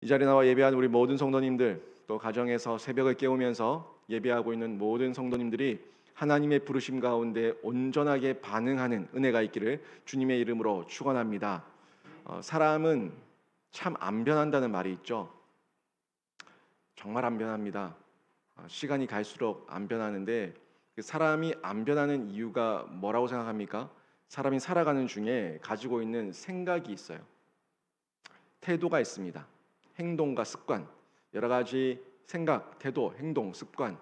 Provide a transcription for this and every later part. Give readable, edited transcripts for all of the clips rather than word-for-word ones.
이 자리에 나와 예배하는 우리 모든 성도님들, 또 가정에서 새벽을 깨우면서 예배하고 있는 모든 성도님들이 하나님의 부르심 가운데 온전하게 반응하는 은혜가 있기를 주님의 이름으로 축원합니다. 사람은 참 안 변한다는 말이 있죠. 정말 안 변합니다. 시간이 갈수록 안 변하는데, 그 사람이 안 변하는 이유가 뭐라고 생각합니까? 사람이 살아가는 중에 가지고 있는 생각이 있어요. 태도가 있습니다. 행동과 습관, 여러 가지 생각, 태도, 행동, 습관,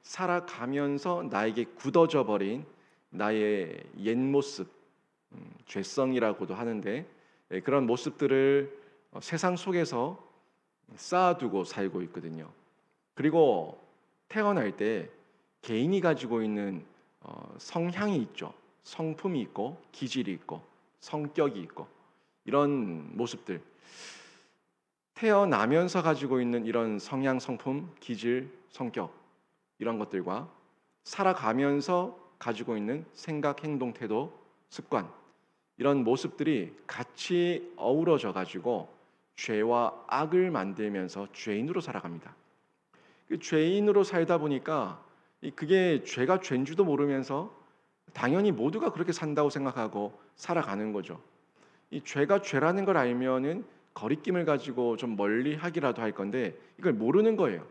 살아가면서 나에게 굳어져 버린 나의 옛 모습, 죄성이라고도 하는데, 그런 모습들을 세상 속에서 쌓아두고 살고 있거든요. 그리고 태어날 때 개인이 가지고 있는 성향이 있죠. 성품이 있고 기질이 있고 성격이 있고, 이런 모습들, 태어나면서 가지고 있는 이런 성향, 성품, 기질, 성격, 이런 것들과 살아가면서 가지고 있는 생각, 행동, 태도, 습관, 이런 모습들이 같이 어우러져 가지고 죄와 악을 만들면서 죄인으로 살아갑니다. 그 죄인으로 살다 보니까 그게 죄가 죄인 줄도 모르면서 당연히 모두가 그렇게 산다고 생각하고 살아가는 거죠. 이 죄가 죄라는 걸 알면은 거리낌을 가지고 좀 멀리 하기라도 할 건데, 이걸 모르는 거예요.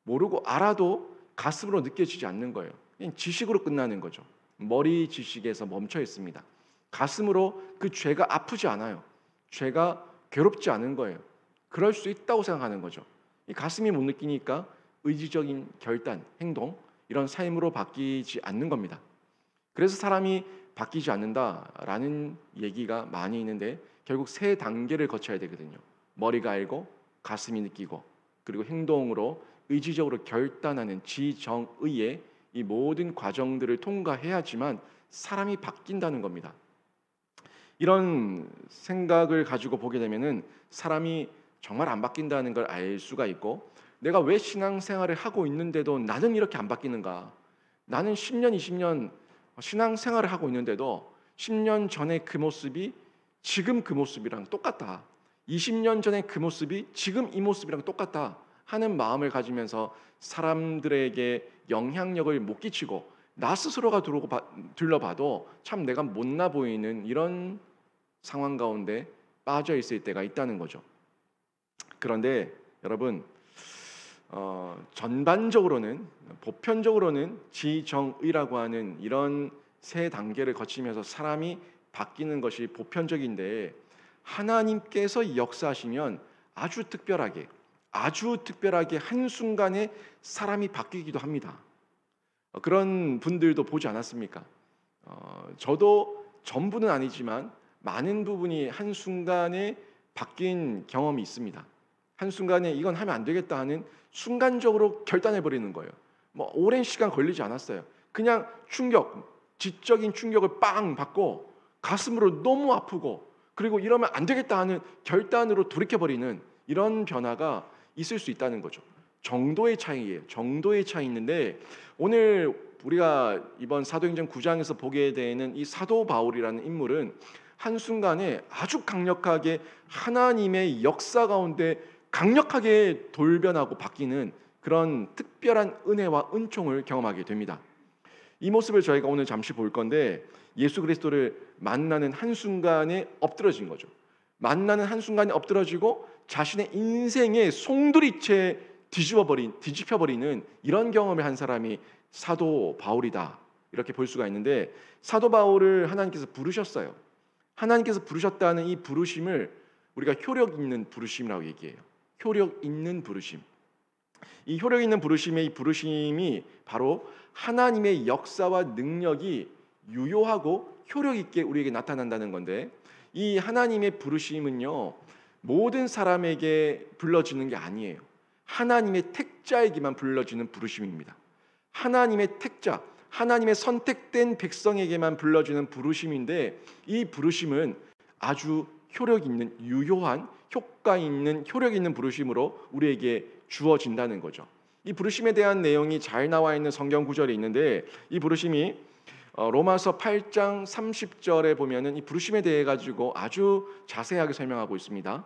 모르고 알아도 가슴으로 느껴지지 않는 거예요. 그냥 지식으로 끝나는 거죠. 머리 지식에서 멈춰 있습니다. 가슴으로 그 죄가 아프지 않아요. 죄가 괴롭지 않은 거예요. 그럴 수 있다고 생각하는 거죠. 이 가슴이 못 느끼니까 의지적인 결단, 행동, 이런 삶으로 바뀌지 않는 겁니다. 그래서 사람이 바뀌지 않는다라는 얘기가 많이 있는데, 결국 세 단계를 거쳐야 되거든요. 머리가 알고, 가슴이 느끼고, 그리고 행동으로 의지적으로 결단하는 지정의의 이 모든 과정들을 통과해야지만 사람이 바뀐다는 겁니다. 이런 생각을 가지고 보게 되면은 사람이 정말 안 바뀐다는 걸 알 수가 있고, 내가 왜 신앙생활을 하고 있는데도 나는 이렇게 안 바뀌는가? 나는 10년, 20년 신앙생활을 하고 있는데도 10년 전의 그 모습이 지금 그 모습이랑 똑같다. 20년 전의 그 모습이 지금 이 모습이랑 똑같다 하는 마음을 가지면서 사람들에게 영향력을 못 끼치고 나 스스로가 둘러봐도 참 내가 못나 보이는 이런 상황 가운데 빠져 있을 때가 있다는 거죠. 그런데 여러분, 전반적으로는, 보편적으로는 지정의라고 하는 이런 세 단계를 거치면서 사람이 바뀌는 것이 보편적인데, 하나님께서 역사하시면 아주 특별하게 한순간에 사람이 바뀌기도 합니다. 그런 분들도 보지 않았습니까? 저도 전부는 아니지만 많은 부분이 한순간에 바뀐 경험이 있습니다. 한순간에 이건 하면 안 되겠다 하는 순간적으로 결단해 버리는 거예요. 뭐 오랜 시간 걸리지 않았어요. 그냥 지적인 충격을 빵 받고 가슴으로 너무 아프고, 그리고 이러면 안 되겠다 하는 결단으로 돌이켜 버리는 이런 변화가 있을 수 있다는 거죠. 정도의 차이예요. 정도의 차이 있는데, 오늘 우리가 이번 사도행전 9장에서 보게 되는 이 사도 바울이라는 인물은 한순간에 아주 강력하게 하나님의 역사 가운데 강력하게 돌변하고 바뀌는 그런 특별한 은혜와 은총을 경험하게 됩니다. 이 모습을 저희가 오늘 잠시 볼 건데, 예수 그리스도를 만나는 한순간에 엎드러진 거죠. 만나는 한순간에 엎드러지고 자신의 인생의 송두리째 뒤집혀버리는 이런 경험을 한 사람이 사도 바울이다, 이렇게 볼 수가 있는데, 사도 바울을 하나님께서 부르셨어요. 하나님께서 부르셨다는 이 부르심을 우리가 효력 있는 부르심이라고 얘기해요. 효력 있는 부르심. 이 효력 있는 부르심의 이 부르심이 바로 하나님의 역사와 능력이 유효하고 효력 있게 우리에게 나타난다는 건데, 이 하나님의 부르심은요, 모든 사람에게 불러지는 게 아니에요. 하나님의 택자에게만 불러지는 부르심입니다. 하나님의 택자, 하나님의 선택된 백성에게만 불러지는 부르심인데, 이 부르심은 아주 효력 있는, 유효한, 효과 있는, 효력 있는 부르심으로 우리에게 주어진다는 거죠. 이 부르심에 대한 내용이 잘 나와 있는 성경 구절이 있는데, 이 부르심이 로마서 8장 30절에 보면은 이 부르심에 대해 가지고 아주 자세하게 설명하고 있습니다.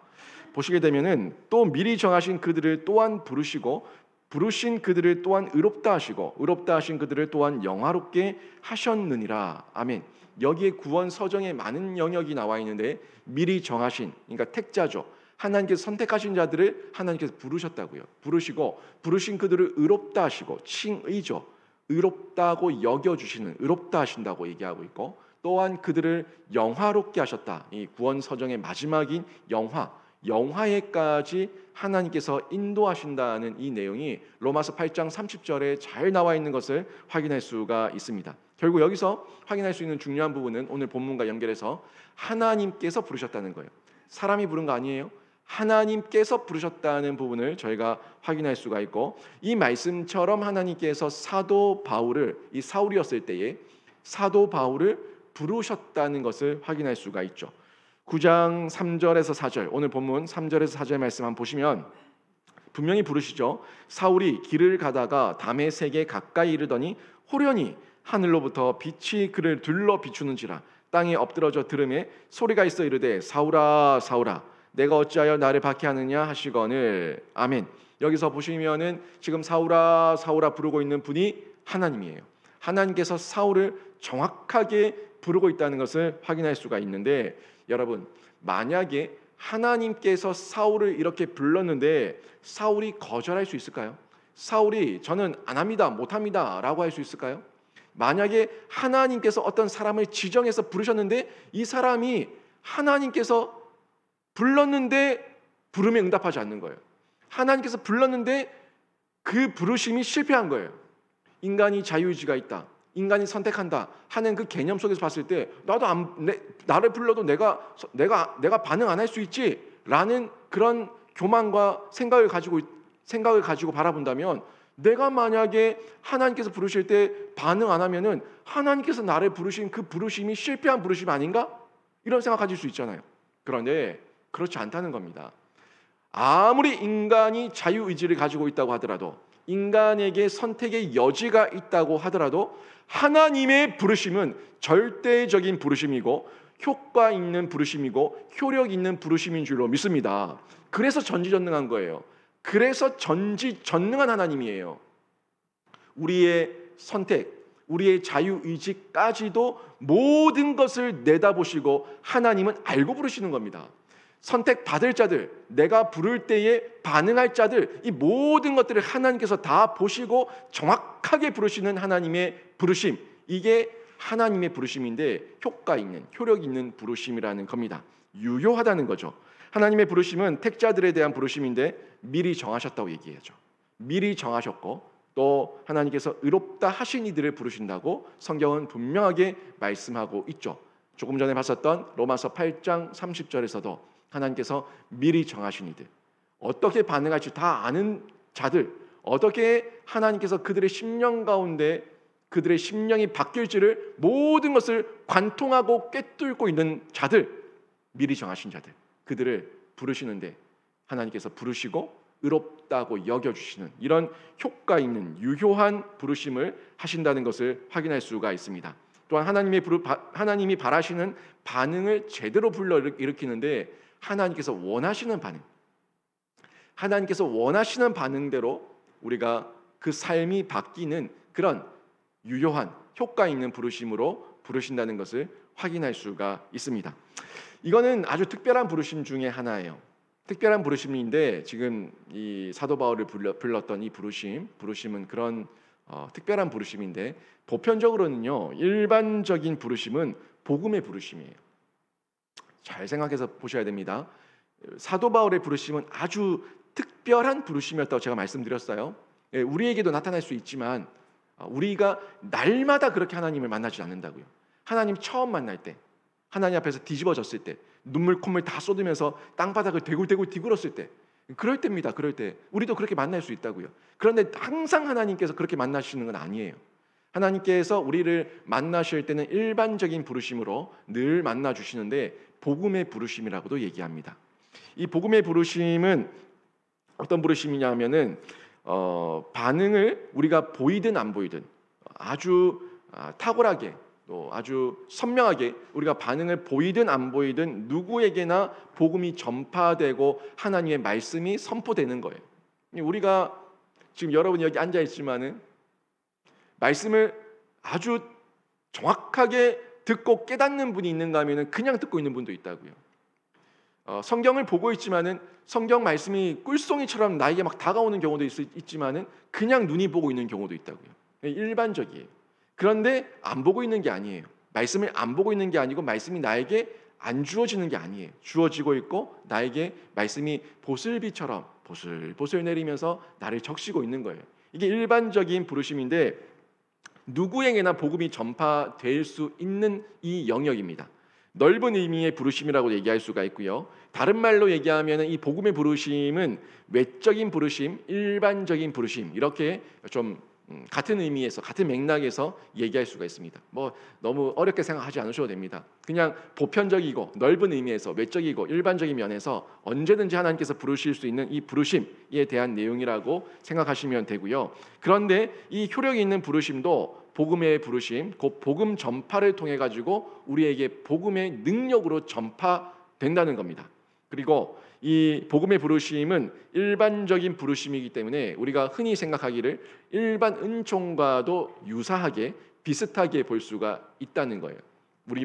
보시게 되면은 또 미리 정하신 그들을 또한 부르시고 부르신 그들을 또한 의롭다 하시고 의롭다 하신 그들을 또한 영화롭게 하셨느니라. 아멘. 여기에 구원 서정에 많은 영역이 나와 있는데 미리 정하신, 그러니까 택자죠. 하나님께서 선택하신 자들을 하나님께서 부르셨다고요. 부르시고 부르신 그들을 의롭다 하시고, 칭의죠. 의롭다고 여겨주시는, 의롭다 하신다고 얘기하고 있고, 또한 그들을 영화롭게 하셨다. 이 구원 서정의 마지막인 영화에까지 하나님께서 인도하신다는 이 내용이 로마서 8장 30절에 잘 나와 있는 것을 확인할 수가 있습니다. 결국 여기서 확인할 수 있는 중요한 부분은 오늘 본문과 연결해서 하나님께서 부르셨다는 거예요. 사람이 부른 거 아니에요. 하나님께서 부르셨다는 부분을 저희가 확인할 수가 있고, 이 말씀처럼 하나님께서 사도 바울을, 이 사울이었을 때에 사도 바울을 부르셨다는 것을 확인할 수가 있죠. 9장 3절에서 4절, 오늘 본문 3절에서 4절 말씀 한번 보시면 분명히 부르시죠. 사울이 길을 가다가 다메섹에 가까이 이르더니 호련히 하늘로부터 빛이 그를 둘러 비추는지라. 땅에 엎드러져 들음에 소리가 있어 이르되 사울아 사울아 내가 어찌하여 나를 박해하느냐 하시거늘. 아멘. 여기서 보시면은 지금 사울아 사울아 부르고 있는 분이 하나님이에요. 하나님께서 사울을 정확하게 부르고 있다는 것을 확인할 수가 있는데, 여러분, 만약에 하나님께서 사울을 이렇게 불렀는데 사울이 거절할 수 있을까요? 사울이 저는 안 합니다, 못 합니다 라고 할 수 있을까요? 만약에 하나님께서 어떤 사람을 지정해서 부르셨는데 이 사람이 하나님께서 불렀는데 부름에 응답하지 않는 거예요. 하나님께서 불렀는데 그 부르심이 실패한 거예요. 인간이 자유의지가 있다, 인간이 선택한다 하는 그 개념 속에서 봤을 때 나도 나를 불러도 내가 반응 안 할 수 있지라는 그런 교만과 생각을 가지고 바라본다면, 내가 만약에 하나님께서 부르실 때 반응 안 하면은 하나님께서 나를 부르신 그 부르심이 실패한 부르심 아닌가? 이런 생각 가질 수 있잖아요. 그런데 그렇지 않다는 겁니다. 아무리 인간이 자유의지를 가지고 있다고 하더라도, 인간에게 선택의 여지가 있다고 하더라도 하나님의 부르심은 절대적인 부르심이고 효과 있는 부르심이고 효력 있는 부르심인 줄로 믿습니다. 그래서 전지전능한 거예요. 그래서 전지전능한 하나님이에요. 우리의 선택, 우리의 자유의지까지도 모든 것을 내다보시고 하나님은 알고 부르시는 겁니다. 선택받을 자들, 내가 부를 때에 반응할 자들, 이 모든 것들을 하나님께서 다 보시고 정확하게 부르시는 하나님의 부르심, 이게 하나님의 부르심인데 효과 있는, 효력 있는 부르심이라는 겁니다. 유효하다는 거죠. 하나님의 부르심은 택자들에 대한 부르심인데 미리 정하셨다고 얘기하죠. 미리 정하셨고 또 하나님께서 의롭다 하신 이들을 부르신다고 성경은 분명하게 말씀하고 있죠. 조금 전에 봤었던 로마서 8장 30절에서도 하나님께서 미리 정하신 이들, 어떻게 반응할지 다 아는 자들, 어떻게 하나님께서 그들의 심령 가운데 그들의 심령이 바뀔지를 모든 것을 관통하고 꿰뚫고 있는 자들, 미리 정하신 자들, 그들을 부르시는데 하나님께서 부르시고 의롭다고 여겨주시는 이런 효과 있는 유효한 부르심을 하신다는 것을 확인할 수가 있습니다. 또한 하나님이 바라시는 반응을 제대로 불러일으키는데 하나님께서 원하시는 반응, 하나님께서 원하시는 반응대로 우리가 그 삶이 바뀌는 그런 유효한 효과 있는 부르심으로 부르신다는 것을 확인할 수가 있습니다. 이거는 아주 특별한 부르심 중에 하나예요. 특별한 부르심인데 지금 이 사도 바울을 불렀던 이 부르심은 그런 특별한 부르심인데, 보편적으로는요, 일반적인 부르심은 복음의 부르심이에요. 잘 생각해서 보셔야 됩니다. 사도 바울의 부르심은 아주 특별한 부르심이었다고 제가 말씀드렸어요. 우리에게도 나타날 수 있지만 우리가 날마다 그렇게 하나님을 만나지 않는다고요. 하나님 처음 만날 때, 하나님 앞에서 뒤집어졌을 때, 눈물 콧물 다 쏟으면서 땅바닥을 대굴대굴 디굴었을 때, 그럴 때입니다. 그럴 때 우리도 그렇게 만날 수 있다고요. 그런데 항상 하나님께서 그렇게 만나시는 건 아니에요. 하나님께서 우리를 만나실 때는 일반적인 부르심으로 늘 만나 주시는데 복음의 부르심이라고도 얘기합니다. 이 복음의 부르심은 어떤 부르심이냐면은 반응을 우리가 보이든 안 보이든 아주 탁월하게 또 아주 선명하게 우리가 반응을 보이든 안 보이든 누구에게나 복음이 전파되고 하나님의 말씀이 선포되는 거예요. 우리가 지금 여러분이 여기 앉아 있지만은 말씀을 아주 정확하게 듣고 깨닫는 분이 있는가 하면은 그냥 듣고 있는 분도 있다고요. 성경을 보고 있지만은 성경 말씀이 꿀송이처럼 나에게 막 다가오는 경우도 있지만은 그냥 눈이 보고 있는 경우도 있다고요. 일반적이에요. 그런데 안 보고 있는 게 아니에요. 말씀을 안 보고 있는 게 아니고 말씀이 나에게 안 주어지는 게 아니에요. 주어지고 있고 나에게 말씀이 보슬비처럼 보슬보슬 내리면서 나를 적시고 있는 거예요. 이게 일반적인 부르심인데 누구에게나 복음이 전파될 수 있는 이 영역입니다. 넓은 의미의 부르심이라고 얘기할 수가 있고요. 다른 말로 얘기하면 이 복음의 부르심은 외적인 부르심, 일반적인 부르심 이렇게 좀 같은 의미에서 같은 맥락에서 얘기할 수가 있습니다. 뭐 너무 어렵게 생각하지 않으셔도 됩니다. 그냥 보편적이고 넓은 의미에서 외적이고 일반적인 면에서 언제든지 하나님께서 부르실 수 있는 이 부르심에 대한 내용이라고 생각하시면 되고요. 그런데 이 효력이 있는 부르심도 복음의 부르심, 곧 복음 전파를 통해 가지고 우리에게 복음의 능력으로 전파된다는 겁니다. 그리고 이 복음의 부르심은 일반적인 부르심이기 때문에 우리가 흔히 생각하기를 일반 은총과도 유사하게 비슷하게 볼 수가 있다는 거예요. 우리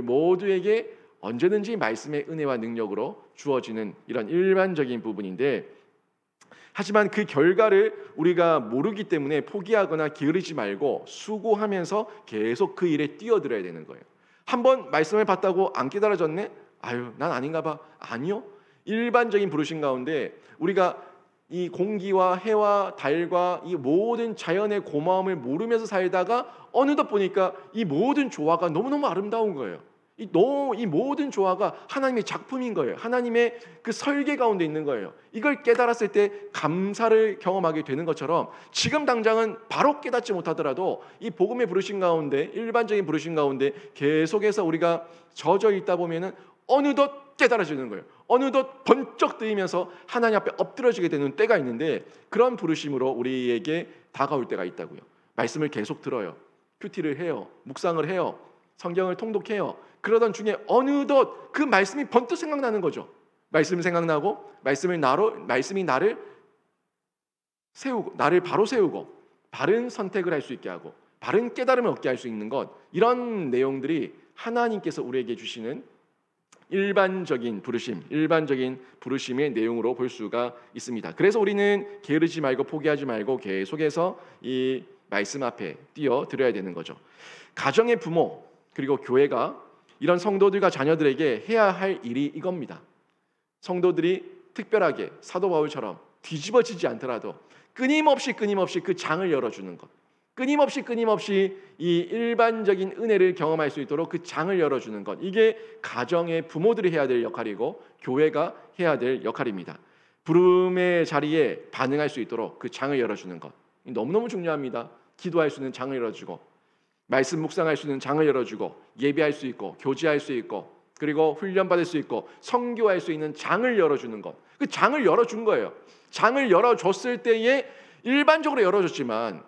모두에게 언제든지 말씀의 은혜와 능력으로 주어지는 이런 일반적인 부분인데, 하지만 그 결과를 우리가 모르기 때문에 포기하거나 게으르지 말고 수고하면서 계속 그 일에 뛰어들어야 되는 거예요. 한번 말씀을 받다고 안 깨달아졌네? 아유, 난 아닌가 봐. 아니요. 일반적인 부르심 가운데 우리가 이 공기와 해와 달과 이 모든 자연의 고마움을 모르면서 살다가 어느덧 보니까 이 모든 조화가 너무너무 아름다운 거예요. 이 모든 조화가 하나님의 작품인 거예요. 하나님의 그 설계 가운데 있는 거예요. 이걸 깨달았을 때 감사를 경험하게 되는 것처럼 지금 당장은 바로 깨닫지 못하더라도 이 복음의 부르심 가운데, 일반적인 부르심 가운데 계속해서 우리가 젖어 있다 보면은 어느덧 깨달아지는 거예요. 어느덧 번쩍 뜨이면서 하나님 앞에 엎드려지게 되는 때가 있는데, 그런 부르심으로 우리에게 다가올 때가 있다고요. 말씀을 계속 들어요. 큐티를 해요. 묵상을 해요. 성경을 통독해요. 그러던 중에 어느덧 그 말씀이 번뜩 생각나는 거죠. 말씀이 생각나고 말씀이 나를 세우고, 나를 바로 세우고 바른 선택을 할 수 있게 하고 바른 깨달음을 얻게 할 수 있는 것, 이런 내용들이 하나님께서 우리에게 주시는 일반적인 부르심의 내용으로 볼 수가 있습니다. 그래서 우리는 게으르지 말고 포기하지 말고 계속해서 이 말씀 앞에 뛰어들어야 되는 거죠. 가정의 부모 그리고 교회가 이런 성도들과 자녀들에게 해야 할 일이 이겁니다. 성도들이 특별하게 사도 바울처럼 뒤집어지지 않더라도 끊임없이 그 장을 열어주는 것, 끊임없이 이 일반적인 은혜를 경험할 수 있도록 그 장을 열어주는 것, 이게 가정의 부모들이 해야 될 역할이고 교회가 해야 될 역할입니다. 부름의 자리에 반응할 수 있도록 그 장을 열어주는 것 너무너무 중요합니다. 기도할 수 있는 장을 열어주고, 말씀 묵상할 수 있는 장을 열어주고, 예배할 수 있고 교제할 수 있고, 그리고 훈련받을 수 있고 선교할 수 있는 장을 열어주는 것, 그 장을 열어준 거예요. 장을 열어줬을 때에 일반적으로 열어줬지만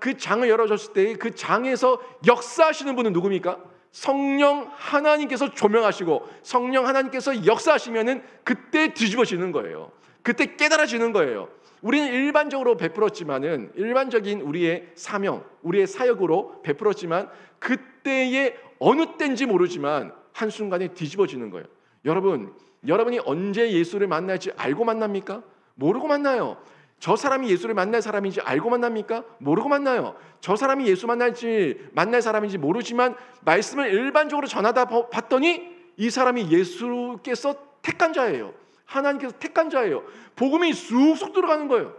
그 장을 열어줬을 때 그 장에서 역사하시는 분은 누굽니까? 성령 하나님께서 조명하시고 성령 하나님께서 역사하시면은 그때 뒤집어지는 거예요. 그때 깨달아지는 거예요. 우리는 일반적으로 베풀었지만은, 일반적인 우리의 사명, 우리의 사역으로 베풀었지만 그때의 어느 때인지 모르지만 한순간에 뒤집어지는 거예요. 여러분이 언제 예수를 만날지 알고 만납니까? 모르고 만나요. 저 사람이 예수를 만날 사람인지 알고 만납니까? 모르고 만나요. 저 사람이 예수 만날 사람인지 모르지만 말씀을 일반적으로 전하다 봤더니 이 사람이 예수께서 택한 자예요. 하나님께서 택한 자예요. 복음이 쑥쑥 들어가는 거예요.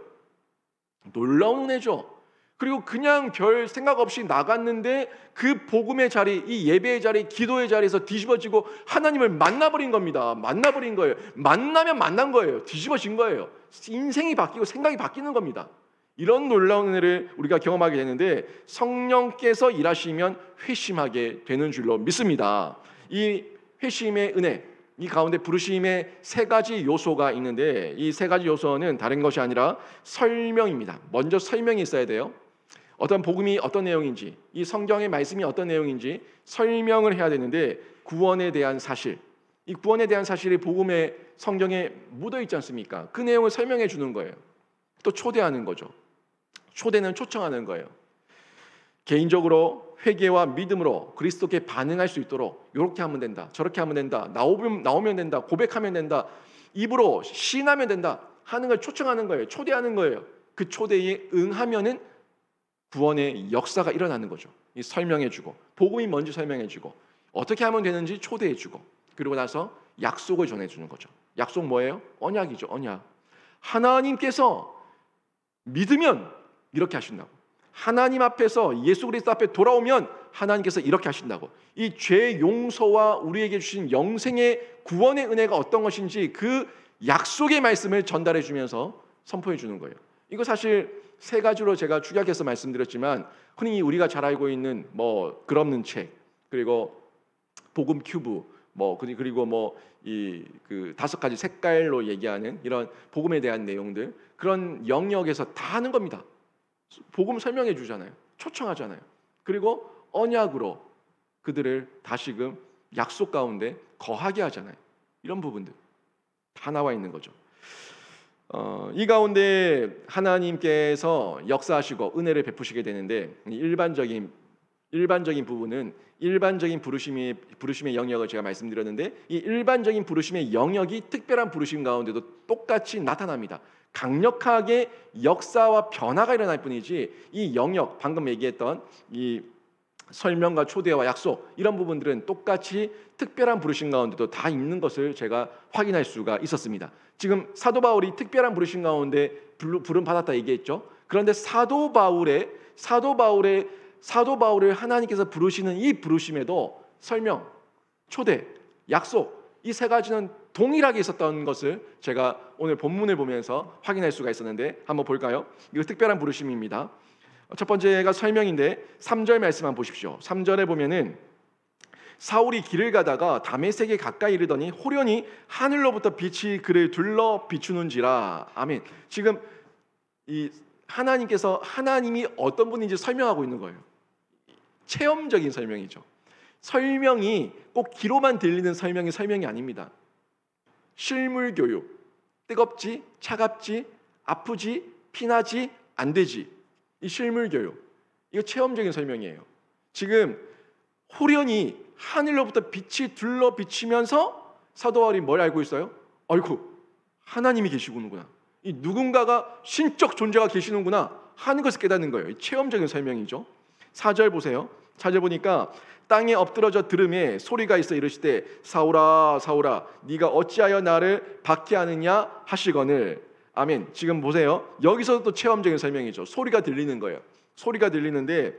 놀라운 은혜죠. 그리고 그냥 별 생각 없이 나갔는데 그 복음의 자리, 이 예배의 자리, 기도의 자리에서 뒤집어지고 하나님을 만나버린 겁니다. 만나버린 거예요. 만나면 만난 거예요. 뒤집어진 거예요. 인생이 바뀌고 생각이 바뀌는 겁니다. 이런 놀라운 은혜를 우리가 경험하게 되는데, 성령께서 일하시면 회심하게 되는 줄로 믿습니다. 이 회심의 은혜, 이 가운데 부르심의 세 가지 요소가 있는데, 이 세 가지 요소는 다른 것이 아니라 설명입니다. 먼저 설명이 있어야 돼요. 어떤 복음이 어떤 내용인지, 이 성경의 말씀이 어떤 내용인지 설명을 해야 되는데, 구원에 대한 사실, 이 구원에 대한 사실이 복음의 성경에 묻어 있지 않습니까? 그 내용을 설명해 주는 거예요. 또 초대하는 거죠. 초대는 초청하는 거예요. 개인적으로 회개와 믿음으로 그리스도께 반응할 수 있도록 이렇게 하면 된다, 저렇게 하면 된다, 나오면 된다, 고백하면 된다, 입으로 시인하면 된다 하는 걸 초청하는 거예요. 초대하는 거예요. 그 초대에 응하면은 구원의 역사가 일어나는 거죠. 이 설명해주고, 복음이 뭔지 설명해주고, 어떻게 하면 되는지 초대해주고, 그리고 나서 약속을 전해주는 거죠. 약속 뭐예요? 언약이죠. 언약. 하나님께서 믿으면 이렇게 하신다고. 하나님 앞에서, 예수 그리스도 앞에 돌아오면 하나님께서 이렇게 하신다고. 이 죄 용서와 우리에게 주신 영생의 구원의 은혜가 어떤 것인지 그 약속의 말씀을 전달해 주면서 선포해 주는 거예요. 이거 사실 세 가지로 제가 축약해서 말씀드렸지만, 흔히 우리가 잘 알고 있는 뭐 글 없는 책, 그리고 복음 큐브, 그리고 이 그 5가지 색깔로 얘기하는 이런 복음에 대한 내용들, 그런 영역에서 다 하는 겁니다. 복음 설명해 주잖아요. 초청하잖아요. 그리고 언약으로 그들을 다시금 약속 가운데 거하게 하잖아요. 이런 부분들 다 나와 있는 거죠. 이 가운데 하나님께서 역사하시고 은혜를 베푸시게 되는데, 일반적인 부분은 일반적인 부르심의 영역을 제가 말씀드렸는데, 이 일반적인 부르심의 영역이 특별한 부르심 가운데도 똑같이 나타납니다. 강력하게 역사와 변화가 일어날 뿐이지, 이 영역, 방금 얘기했던 이 설명과 초대와 약속, 이런 부분들은 똑같이 특별한 부르심 가운데도 다 있는 것을 제가 확인할 수가 있었습니다. 지금 사도 바울이 특별한 부르심 가운데 부름 받았다 얘기했죠. 그런데 사도 바울을 하나님께서 부르시는 이 부르심에도 설명, 초대, 약속, 이 세 가지는 동일하게 있었던 것을 제가 오늘 본문을 보면서 확인할 수가 있었는데, 한번 볼까요? 이거 특별한 부르심입니다. 첫 번째가 설명인데 3절 말씀 한번 보십시오. 3절에 보면은 사울이 길을 가다가 다메섹에 가까이 이르더니 호련히 하늘로부터 빛이 그를 둘러 비추는지라. 아멘. 지금 이 하나님이 어떤 분인지 설명하고 있는 거예요. 체험적인 설명이죠. 설명이 꼭 귀로만 들리는 설명이 아닙니다. 실물 교육. 뜨겁지, 차갑지, 아프지, 피나지, 안 되지. 이 실물 교육. 이거 체험적인 설명이에요. 지금 호련히 하늘로부터 빛이 둘러 비치면서 사도 바울이 뭘 알고 있어요? 아이고, 하나님이 계시구나. 이 누군가가 신적 존재가 계시는구나 하는 것을 깨닫는 거예요. 체험적인 설명이죠. 4절 보세요. 4절 보니까 땅에 엎드러져 들음에 소리가 있어 이르시되 사울아 사울아 네가 어찌하여 나를 박해하느냐 하시거늘. 아멘. 지금 보세요. 여기서도 또 체험적인 설명이죠. 소리가 들리는 거예요. 소리가 들리는데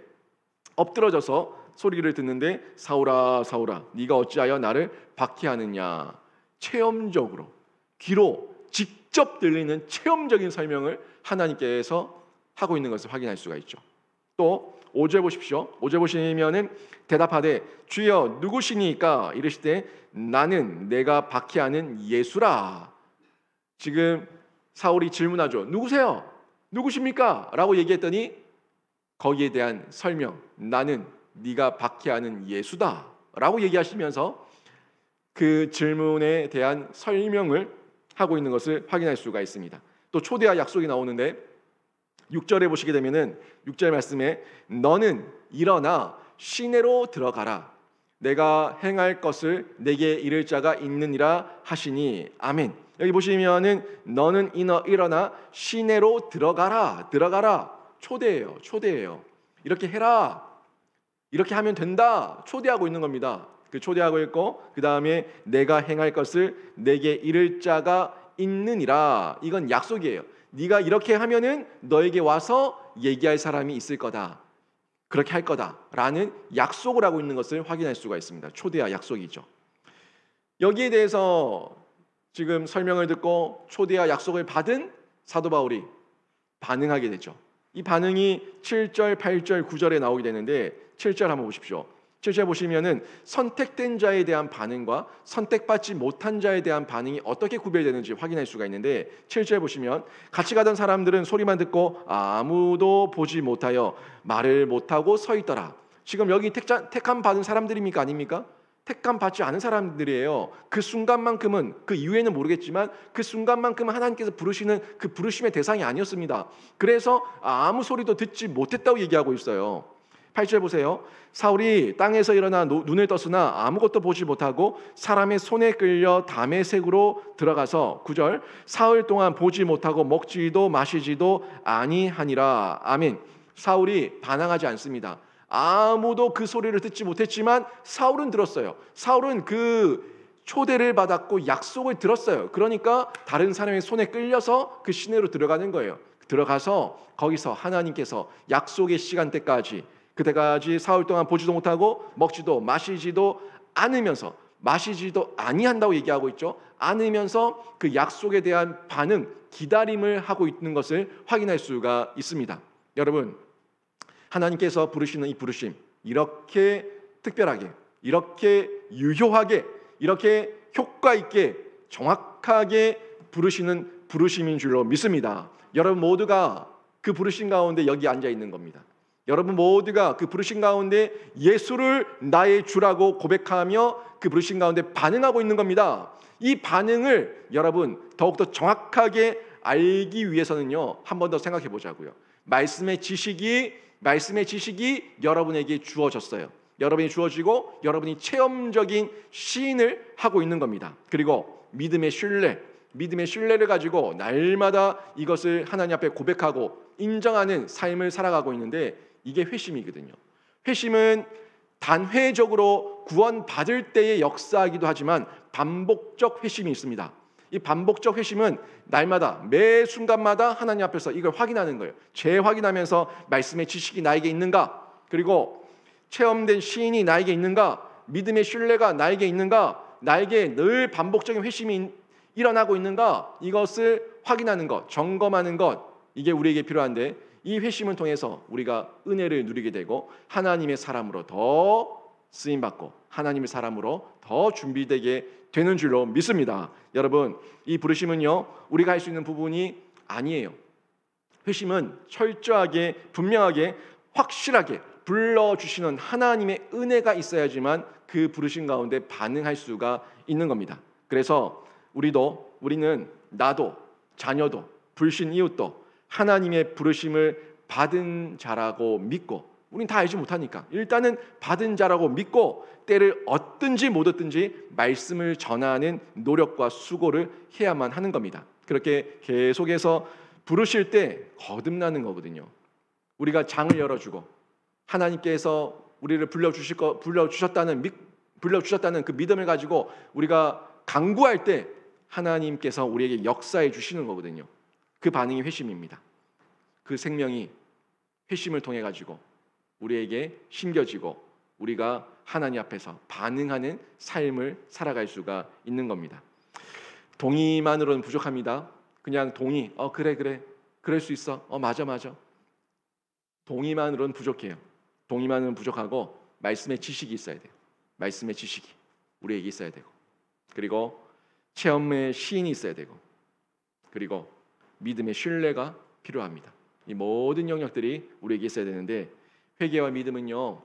엎드러져서 소리를 듣는데 사울아 사울아 네가 어찌하여 나를 박해하느냐. 체험적으로 귀로 직접 들리는 체험적인 설명을 하나님께서 하고 있는 것을 확인할 수가 있죠. 또 5절 보십시오. 5절 보시면은 대답하되 주여 누구시니까 이르시되 나는 내가 박해하는 예수라. 지금 사울이 질문하죠. 누구세요? 누구십니까? 라고 얘기했더니 거기에 대한 설명, 나는 네가 박해하는 예수다 라고 얘기하시면서 그 질문에 대한 설명을 하고 있는 것을 확인할 수가 있습니다. 또 초대와 약속이 나오는데 6절에 보시게 되면은 6절 말씀에 너는 일어나 시내로 들어가라. 내가 행할 것을 내게 이를 자가 있느니라 하시니. 아멘. 여기 보시면은 너는 일어나 시내로 들어가라. 초대예요. 이렇게 해라. 이렇게 하면 된다. 초대하고 있는 겁니다. 그 초대하고 있고, 그 다음에 내가 행할 것을 내게 이를 자가 있느니라. 이건 약속이에요. 네가 이렇게 하면은 너에게 와서 얘기할 사람이 있을 거다. 그렇게 할 거다라는 약속을 하고 있는 것을 확인할 수가 있습니다. 초대와 약속이죠. 여기에 대해서 지금 설명을 듣고 초대와 약속을 받은 사도 바울이 반응하게 되죠. 이 반응이 7절, 8절, 9절에 나오게 되는데 7절 한번 보십시오. 7절 보시면은 선택된 자에 대한 반응과 선택받지 못한 자에 대한 반응이 어떻게 구별되는지 확인할 수가 있는데 7절 보시면 같이 가던 사람들은 소리만 듣고 아무도 보지 못하여 말을 못하고 서 있더라. 지금 여기 택함 받은 사람들입니까 아닙니까? 택함 받지 않은 사람들이에요. 그 순간만큼은, 그 이후에는 모르겠지만 그 순간만큼은 하나님께서 부르시는 그 부르심의 대상이 아니었습니다. 그래서 아무 소리도 듣지 못했다고 얘기하고 있어요. 8절 보세요. 사울이 땅에서 일어나 눈을 떴으나 아무것도 보지 못하고 사람의 손에 끌려 다메섹으로 들어가서 9절 사흘 동안 보지 못하고 먹지도 마시지도 아니하니라. 아멘. 사울이 반항하지 않습니다. 아무도 그 소리를 듣지 못했지만 사울은 들었어요. 사울은 그 초대를 받았고 약속을 들었어요. 그러니까 다른 사람의 손에 끌려서 그 시내로 들어가는 거예요. 들어가서 거기서 하나님께서 약속의 시간대까지, 그때까지 사흘 동안 보지도 못하고 먹지도 마시지도 않으면서, 마시지도 아니한다고 얘기하고 있죠. 않으면서 그 약속에 대한 반응, 기다림을 하고 있는 것을 확인할 수가 있습니다. 여러분, 하나님께서 부르시는 이 부르심, 이렇게 특별하게, 이렇게 유효하게, 이렇게 효과 있게 정확하게 부르시는 부르심인 줄로 믿습니다. 여러분 모두가 그 부르심 가운데 여기 앉아 있는 겁니다. 여러분 모두가 그 부르심 가운데 예수를 나의 주라고 고백하며 그 부르심 가운데 반응하고 있는 겁니다. 이 반응을 여러분 더욱더 정확하게 알기 위해서는요, 한 번 더 생각해 보자고요. 말씀의 지식이 여러분에게 주어졌어요. 여러분이 주어지고 여러분이 체험적인 시인을 하고 있는 겁니다. 그리고 믿음의 신뢰를 가지고 날마다 이것을 하나님 앞에 고백하고 인정하는 삶을 살아가고 있는데, 이게 회심이거든요. 회심은 단회적으로 구원받을 때에 역사하기도 하지만 반복적 회심이 있습니다. 이 반복적 회심은 날마다, 매 순간마다 하나님 앞에서 이걸 확인하는 거예요. 재확인하면서 말씀의 지식이 나에게 있는가, 그리고 체험된 시인이 나에게 있는가, 믿음의 신뢰가 나에게 있는가, 나에게 늘 반복적인 회심이 일어나고 있는가, 이것을 확인하는 것, 점검하는 것, 이게 우리에게 필요한데, 이 회심을 통해서 우리가 은혜를 누리게 되고 하나님의 사람으로 더 쓰임받고 하나님의 사람으로 더 준비되게 되는 줄로 믿습니다. 여러분, 이 부르심은요, 우리가 할 수 있는 부분이 아니에요. 회심은 철저하게, 분명하게, 확실하게 불러주시는 하나님의 은혜가 있어야지만 그 부르심 가운데 반응할 수가 있는 겁니다. 그래서 우리는 나도, 자녀도, 불신 이웃도 하나님의 부르심을 받은 자라고 믿고, 우린 다 알지 못하니까 일단은 받은 자라고 믿고 때를 얻든지 못 얻든지 말씀을 전하는 노력과 수고를 해야만 하는 겁니다. 그렇게 계속해서 부르실 때 거듭나는 거거든요. 우리가 장을 열어주고 하나님께서 우리를 불러주셨다는 그 믿음을 가지고 우리가 간구할 때 하나님께서 우리에게 역사해 주시는 거거든요. 그 반응이 회심입니다. 그 생명이 회심을 통해 가지고 우리에게 심겨지고 우리가 하나님 앞에서 반응하는 삶을 살아갈 수가 있는 겁니다. 동의만으로는 부족합니다. 그냥 동의, 그래 그럴 수 있어, 맞아. 동의만으로는 부족해요. 동의만으로는 부족하고 말씀의 지식이 있어야 돼요. 말씀의 지식이 우리에게 있어야 되고, 그리고 체험의 시인이 있어야 되고, 그리고 믿음의 신뢰가 필요합니다. 이 모든 영역들이 우리에게 있어야 되는데, 회개와 믿음은요,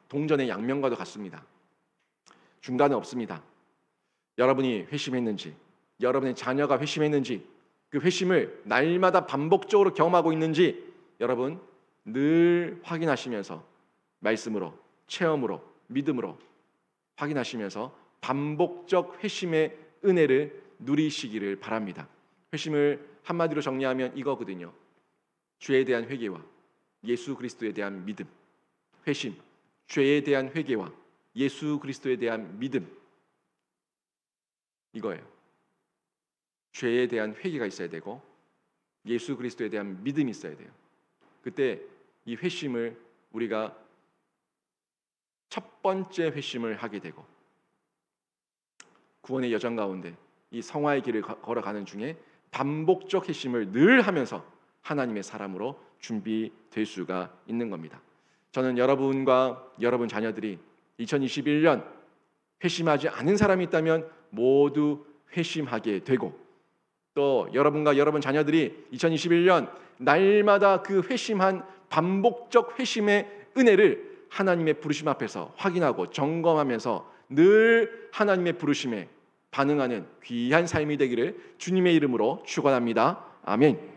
동전의 양면과도 같습니다. 중간은 없습니다. 여러분이 회심했는지, 여러분의 자녀가 회심했는지, 그 회심을 날마다 반복적으로 경험하고 있는지 여러분 늘 확인하시면서 말씀으로, 체험으로, 믿음으로 확인하시면서 반복적 회심의 은혜를 누리시기를 바랍니다. 회심을 한마디로 정리하면 이거거든요. 죄에 대한 회개와 예수 그리스도에 대한 믿음. 회심, 죄에 대한 회개와 예수 그리스도에 대한 믿음, 이거예요. 죄에 대한 회개가 있어야 되고 예수 그리스도에 대한 믿음이 있어야 돼요. 그때 이 회심을 우리가 첫 번째 회심을 하게 되고, 구원의 여정 가운데 이 성화의 길을 걸어가는 중에 반복적 회심을 늘 하면서 하나님의 사람으로 준비될 수가 있는 겁니다. 저는 여러분과 여러분 자녀들이 2021년 회심하지 않은 사람이 있다면 모두 회심하게 되고, 또 여러분과 여러분 자녀들이 2021년 날마다 그 회심한 반복적 회심의 은혜를 하나님의 부르심 앞에서 확인하고 점검하면서 늘 하나님의 부르심에 반응하는 귀한 삶이 되기를 주님의 이름으로 축원합니다. 아멘.